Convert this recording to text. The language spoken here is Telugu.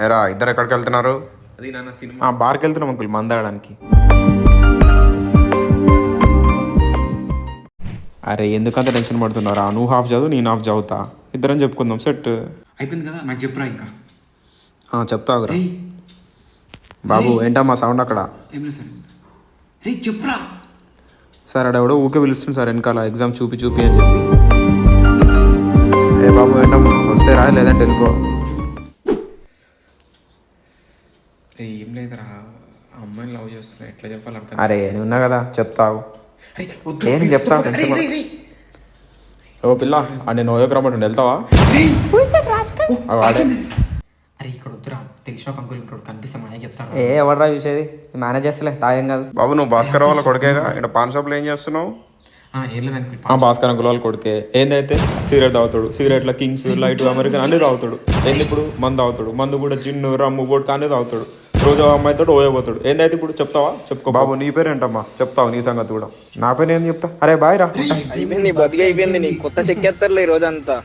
ఎరా ఇద్దరు ఎక్కడికి వెళ్తున్నారు? అది నాన్న సినిమా బార్కి వెళ్తున్నాం అంకుల్ మందాడడానికి. అరే ఎందుకంత టెన్షన్ పడుతున్నారా? నువ్వు హాఫ్ చదువు, నేను హాఫ్ చదువుతా, ఇద్దరం చెప్పుకుందాం సెట్. అయిపోయింది కదా, నాకు చెప్పురా ఇంకా. చెప్తావురా రేయ్ బాబు. ఏంటమ్మా సౌండ్ అక్కడ? ఏం లేదు సార్. రే చెప్పురా. సార్ అడెవడో ఊకే పిలుస్తుంది సార్ వెనకాల, ఎగ్జామ్ చూపి చూపి అని చెప్పి. ఏ బాబు ఏంటమ్మా, వస్తే రా లేదంటే వెళ్ళిపో. రే ఏం లేదురా, ఆ అమ్మాయిని లవ్ చేస్తున్నా, ఎట్లా చెప్పాలి అర్థం. అరే నేను ఉన్నా కదా చెప్తావు. రేయ్, వద్దు, ఏం please, చెప్తావు? వద్దు. టెన్షన్ రేయ్, రేయ్, రేయ్. ఓ పిల్ల నేను ఓయోకి రమ్మంటుండే, వెళ్తావా? వాడే. అరే ఇక్కడ వద్దురా, తెలిసిన ఒక అంకుల్ ఇక్కడ కనిపిస్తాం అని చెప్తాను. ఎవడరా చూసేది, మేనేజ్ చేస్తలే, తాగేం కాదు. బాబు నువ్వు భాస్కర్ వాళ్ళ కొడుకేగా, ఇక్కడ పాన్ షాప్లో ఏం చేస్తున్నావు? ఏం లేదు అంకుల్. భాస్కర్ అంకుల్ వాళ్ళ కొడుకే. ఏందైతే సిగరెట్ తాగుతాడు, సిగరెట్ల కింగ్స్ లైట్ అమెరికన్ అన్ని తాగుతాడు. ఏంది ఇప్పుడు మందు తాగుతాడు, మందు కూడా జిన్ను రమ్ము బోట్కా అన్ని తాగుతాడు. రోజు అమ్మాయితో ఓయబోతాడు. ఏందైతే ఇప్పుడు చెప్తావా? చెప్పుకో బాబు. నీ పేరేంటమ్మా? చెప్తావు నీ సంగతి కూడా. నా పేరు ఏం చెప్తా? అరే బాయ్ రా. అయిపోయింది, బతికి అయిపోయింది. నీ కొత్త చెక్కేస్తారులే ఈ రోజంతా.